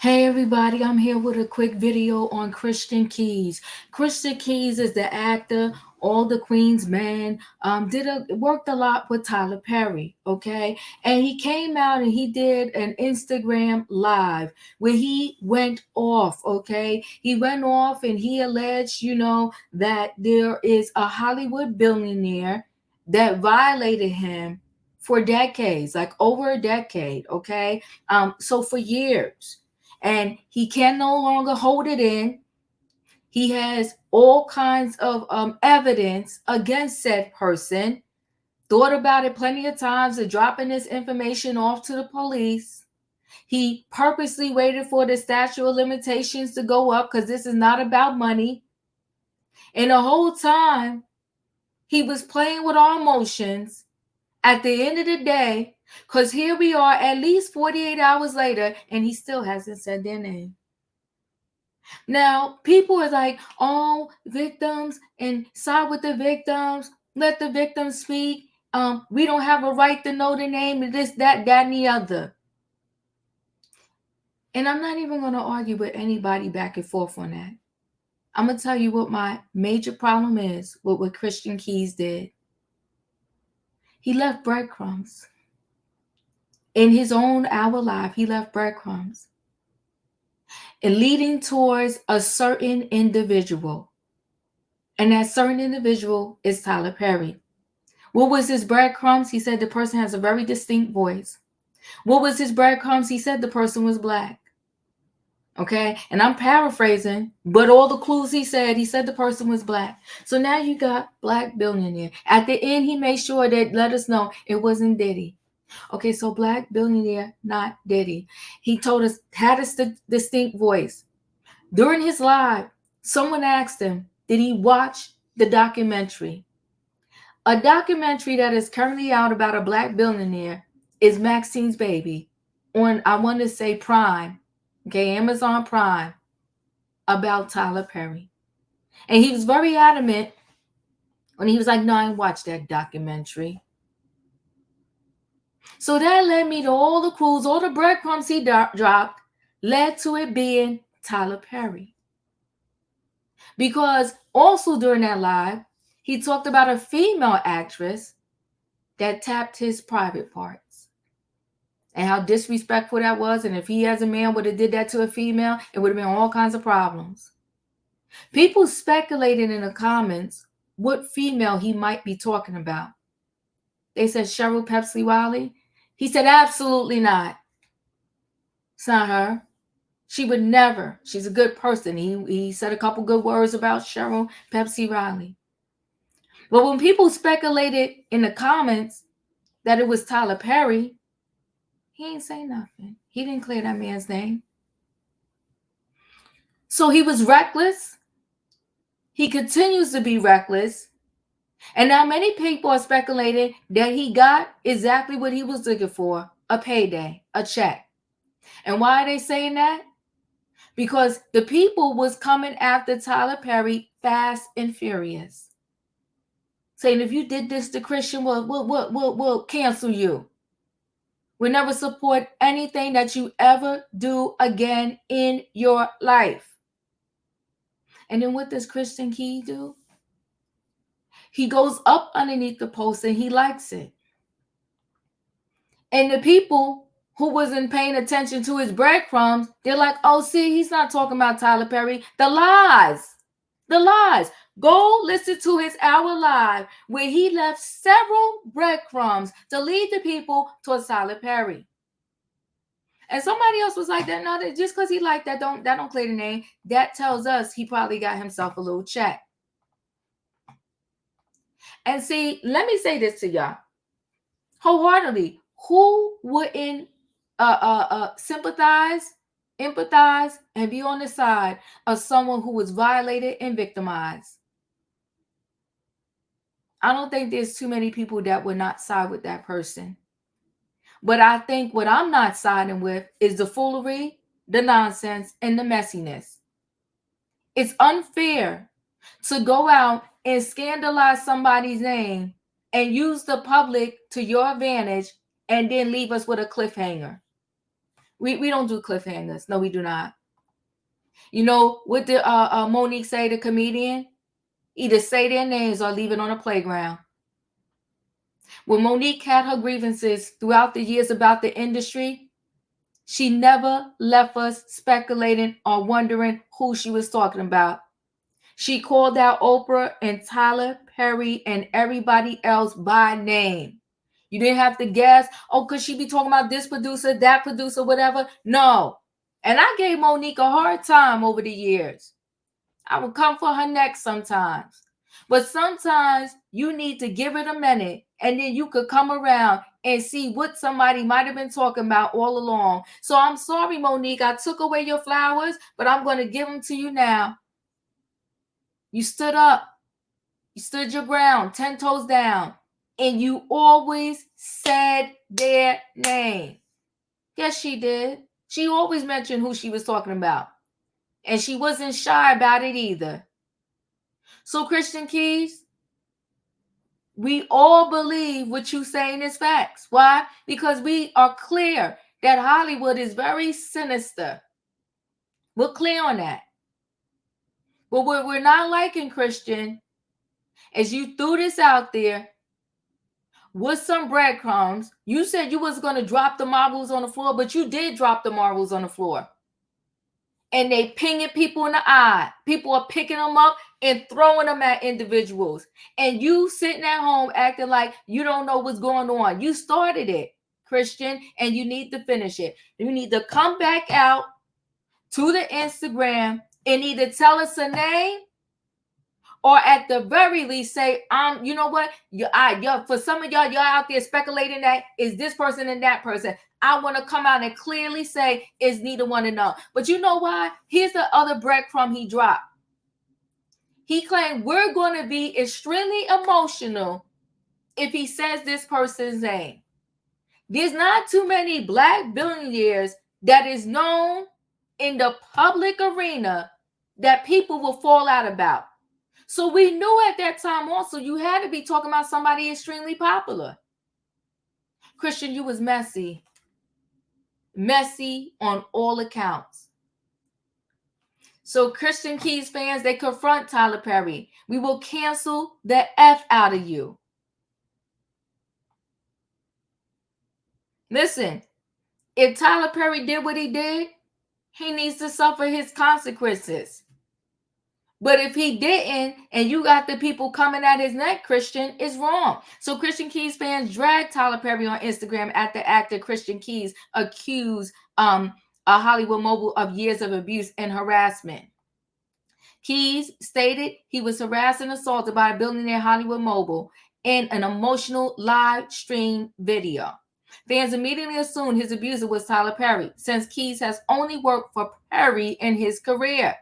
Hey everybody, I'm here with a quick video on Christian Keys. Christian Keys is the actor, All the Queen's Man. Worked a lot with Tyler Perry, okay? And he came out and he did an Instagram live where he went off, okay? He went off and he alleged, that there is a Hollywood billionaire that violated him for decades, like over a decade, okay? So for years, and he can no longer hold it in. He has all kinds of evidence against said person. Thought about it plenty of times of dropping this information off to the police. He purposely waited for the statute of limitations to go up because this is not about money. And the whole time, he was playing with our emotions. At the end of the day, because here we are at least 48 hours later, and he still hasn't said their name. Now, people are like, oh, victims, and side with the victims, let the victims speak. We don't have a right to know the name of this, that, and the other. And I'm not even going to argue with anybody back and forth on that. I'm going to tell you what my major problem is with what Christian Keys did. He left breadcrumbs. In his own hour life, he left breadcrumbs. And leading towards a certain individual. And that certain individual is Tyler Perry. What was his breadcrumbs? He said the person has a very distinct voice. What was his breadcrumbs? He said the person was black. Okay, and I'm paraphrasing, but all the clues he said the person was black. So now you got black billionaire. At the end, he made sure that let us know it wasn't Diddy. Okay, so black billionaire, not Diddy. He told us had a distinct voice. During his live, someone asked him, did he watch the documentary? A documentary that is currently out about a black billionaire is Maxine's Baby on, I want to say, Prime, okay, Amazon Prime, about Tyler Perry. And he was very adamant when he was like, no, I didn't watch that documentary. So that led me to all the clues, all the breadcrumbs he dropped, led to it being Tyler Perry. Because also during that live, he talked about a female actress that tapped his private parts and how disrespectful that was. And if he as a man would have did that to a female, it would have been all kinds of problems. People speculated in the comments what female he might be talking about. They said Cheryl Pepsi Wiley. He said, absolutely not. It's not her. She would never. She's a good person. He said a couple good words about Cheryl Pepsi Riley. But when people speculated in the comments that it was Tyler Perry, he ain't say nothing. He didn't clear that man's name. So he was reckless. He continues to be reckless. And now many people are speculating that he got exactly what he was looking for, a payday, a check. And why are they saying that? Because the people was coming after Tyler Perry fast and furious. Saying if you did this to Christian, we'll cancel you. We'll never support anything that you ever do again in your life. And then what does Christian Key do? He goes up underneath the post and he likes it. And the people who wasn't paying attention to his breadcrumbs, they're like, oh, see, he's not talking about Tyler Perry. The lies. Go listen to his hour live where he left several breadcrumbs to lead the people towards Tyler Perry. And somebody else was like that. No, just because he liked that don't clear the name. That tells us he probably got himself a little check. And see, let me say this to y'all wholeheartedly. Who wouldn't sympathize, empathize, and be on the side of someone who was violated and victimized? I don't think there's too many people that would not side with that person. But I think what I'm not siding with is the foolery, the nonsense, and the messiness. It's unfair to go out and scandalize somebody's name and use the public to your advantage and then leave us with a cliffhanger. We don't do cliffhangers. No, we do not. You know what did Monique say, the comedian? Either say their names or leave it on the playground. When Monique had her grievances throughout the years about the industry, she never left us speculating or wondering who she was talking about. She called out Oprah and Tyler Perry and everybody else by name. You didn't have to guess, oh, could she be talking about this producer, that producer, whatever? No. And I gave Monique a hard time over the years. I would come for her next sometimes. But sometimes you need to give it a minute and then you could come around and see what somebody might have been talking about all along. So I'm sorry, Monique, I took away your flowers, but I'm going to give them to you now. You stood up. You stood your ground, 10 toes down, and you always said their name. Yes, she did. She always mentioned who she was talking about. And she wasn't shy about it either. So, Christian Keys, we all believe what you're saying is facts. Why? Because we are clear that Hollywood is very sinister. We're clear on that. But what we're not liking, Christian, is you threw this out there with some breadcrumbs. You said you was going to drop the marbles on the floor, but you did drop the marbles on the floor. And they pinging people in the eye. People are picking them up and throwing them at individuals. And you sitting at home acting like you don't know what's going on. You started it, Christian, and you need to finish it. You need to come back out to the Instagram and either tell us a name or at the very least say, you know what? For some of y'all out there speculating that is this person and that person. I want to come out and clearly say it's neither one of them. But you know why? Here's the other breadcrumb he dropped. He claimed we're going to be extremely emotional if he says this person's name. There's not too many black billionaires that is known in the public arena that people will fall out about. So we knew at that time also you had to be talking about somebody extremely popular. Christian, you was messy. Messy on all accounts. So Christian Keys fans, they confront Tyler Perry. We will cancel the F out of you. Listen, if Tyler Perry did what he did, he needs to suffer his consequences. But if he didn't, and you got the people coming at his neck, Christian, it's wrong. So Christian Keys fans dragged Tyler Perry on Instagram after actor Christian Keys accused a Hollywood mogul of years of abuse and harassment. Keys stated he was harassed and assaulted by a billionaire Hollywood mogul in an emotional live stream video. Fans immediately assumed his abuser was Tyler Perry, since Keys has only worked for Perry in his career.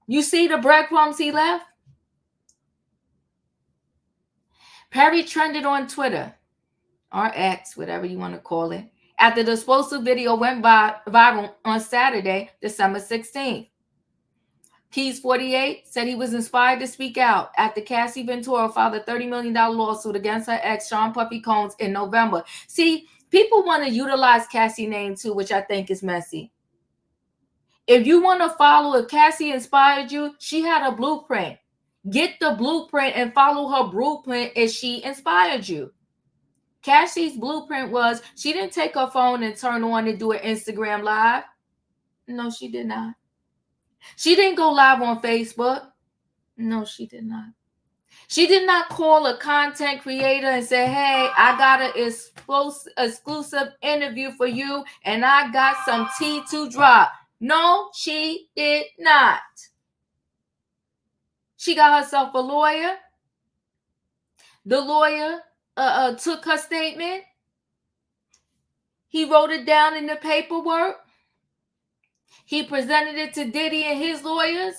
You see the breadcrumbs he left? Perry trended on Twitter, or X, whatever you want to call it, after the explosive video went viral on Saturday, December 16th. Keys 48 said he was inspired to speak out after Cassie Ventura filed a $30 million lawsuit against her ex, Sean Puffy Combs, in November. See, people want to utilize Cassie's name too, which I think is messy. If you want to follow, if Cassie inspired you, she had a blueprint. Get the blueprint and follow her blueprint as she inspired you. Cassie's blueprint was she didn't take her phone and turn on and do an Instagram live. No, she did not. She didn't go live on Facebook. No, she did not. She did not call a content creator and say, hey, I got an exclusive interview for you and I got some tea to drop. No, she did not. She got herself a lawyer. The lawyer took her statement. He wrote it down in the paperwork. He presented it to Diddy and his lawyers.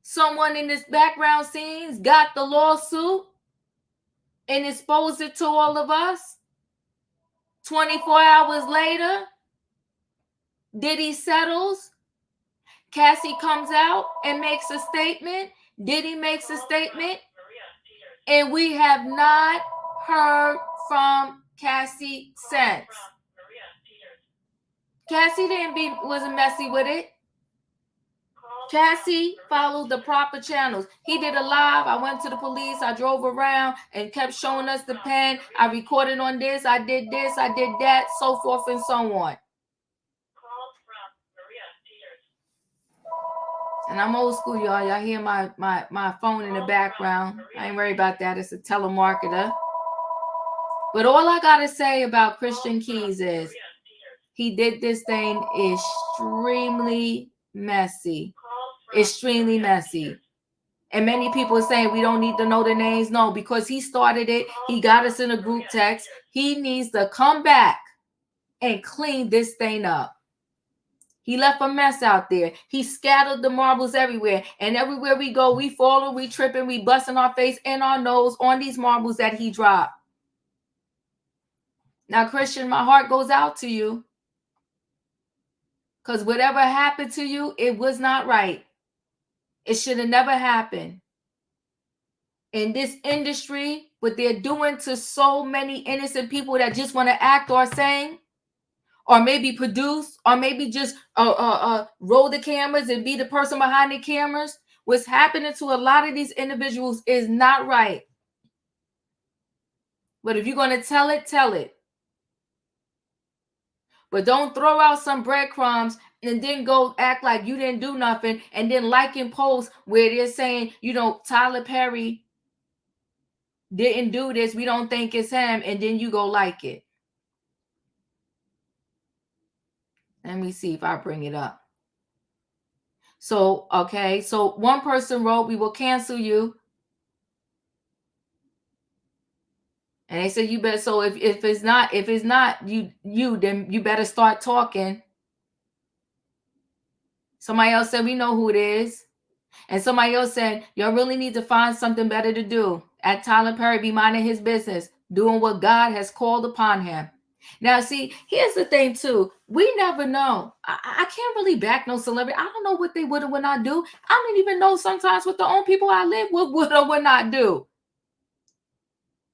Someone in this background scenes got the lawsuit and exposed it to all of us. 24 hours later, Diddy settles. Cassie comes out and makes a statement. Diddy makes a statement. And we have not heard from Cassie since. Cassie wasn't messy with it. Cassie followed the proper channels. He did a live. I went to the police. I drove around and kept showing us the pen. I recorded on this. I did this. I did that. So forth and so on. And I'm old school, y'all. Y'all hear my phone in the background. I ain't worried about that. It's a telemarketer. But all I got to say about Christian Keys is he did this thing extremely messy. Extremely messy. And many people are saying we don't need to know the names. No, because he started it. He got us in a group text. He needs to come back and clean this thing up. He left a mess out there. He scattered the marbles everywhere. And everywhere we go, we falling, we tripping, we busting our face and our nose on these marbles that he dropped. Now, Christian, my heart goes out to you. Because whatever happened to you, it was not right. It should have never happened. In this industry, what they're doing to so many innocent people that just want to act or sing, or maybe produce, or maybe just roll the cameras and be the person behind the cameras, what's happening to a lot of these individuals is not right. But if you're going to tell it, tell it. But don't throw out some breadcrumbs and then go act like you didn't do nothing and then like and post where they're saying, Tyler Perry didn't do this. We don't think it's him. And then you go like it. Let me see if I bring it up. So, okay. So one person wrote, we will cancel you. And they said, you better. So if it's not you, then you better start talking. Somebody else said, we know who it is. And somebody else said, y'all really need to find something better to do. At Tyler Perry, be minding his business, doing what God has called upon him. Now, see, here's the thing, too. We never know. I can't really back no celebrity. I don't know what they would or would not do. I don't even know sometimes what the own people I live with would or would not do.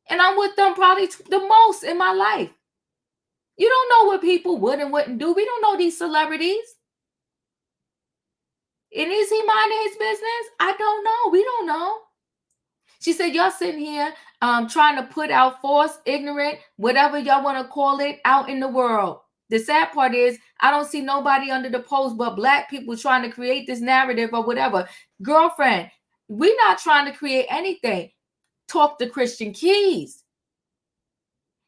And I'm with them probably the most in my life. You don't know what people would and wouldn't do. We don't know these celebrities. And is he minding his business? I don't know. We don't know. She said, y'all sitting here trying to put out false, ignorant, whatever y'all want to call it, out in the world. The sad part is I don't see nobody under the post but Black people trying to create this narrative or whatever. Girlfriend, we're not trying to create anything. Talk to Christian Keys.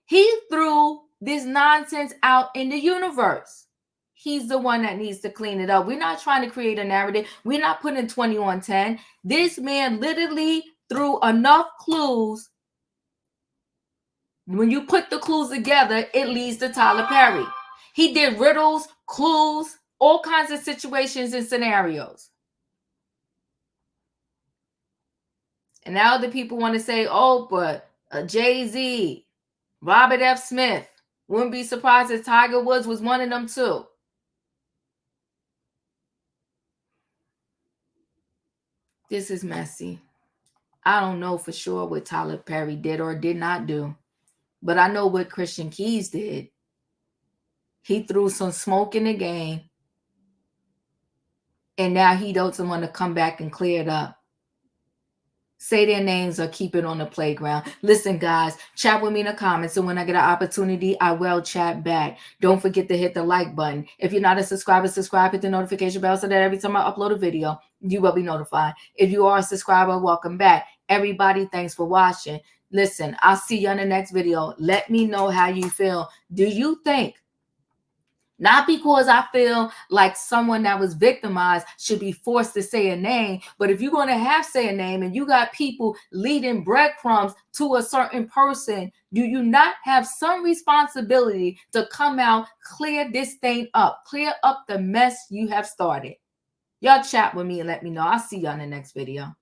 He threw this nonsense out in the universe. He's the one that needs to clean it up. We're not trying to create a narrative. We're not putting 20 on 10. This man literally threw enough clues. When you put the clues together, it leads to Tyler Perry. He did riddles, clues, all kinds of situations and scenarios. And now the people want to say, oh, but Jay-Z, Robert F. Smith. Wouldn't be surprised if Tiger Woods was one of them too. This is messy. I don't know for sure what Tyler Perry did or did not do. But I know what Christian Keys did. He threw some smoke in the game. And now he doesn't want to come back and clear it up. Say their names or keep it on the playground. Listen, guys, chat with me in the comments. And when I get an opportunity, I will chat back. Don't forget to hit the like button. If you're not a subscriber, subscribe, hit the notification bell so that every time I upload a video, you will be notified. If you are a subscriber, welcome back. Everybody, thanks for watching. Listen, I'll see you on the next video. Let me know how you feel. Do you think, not because I feel like someone that was victimized should be forced to say a name, but if you're going to say a name and you got people leading breadcrumbs to a certain person, do you not have some responsibility to come out, clear this thing up, clear up the mess you have started? Y'all chat with me and let me know. I'll see you on the next video.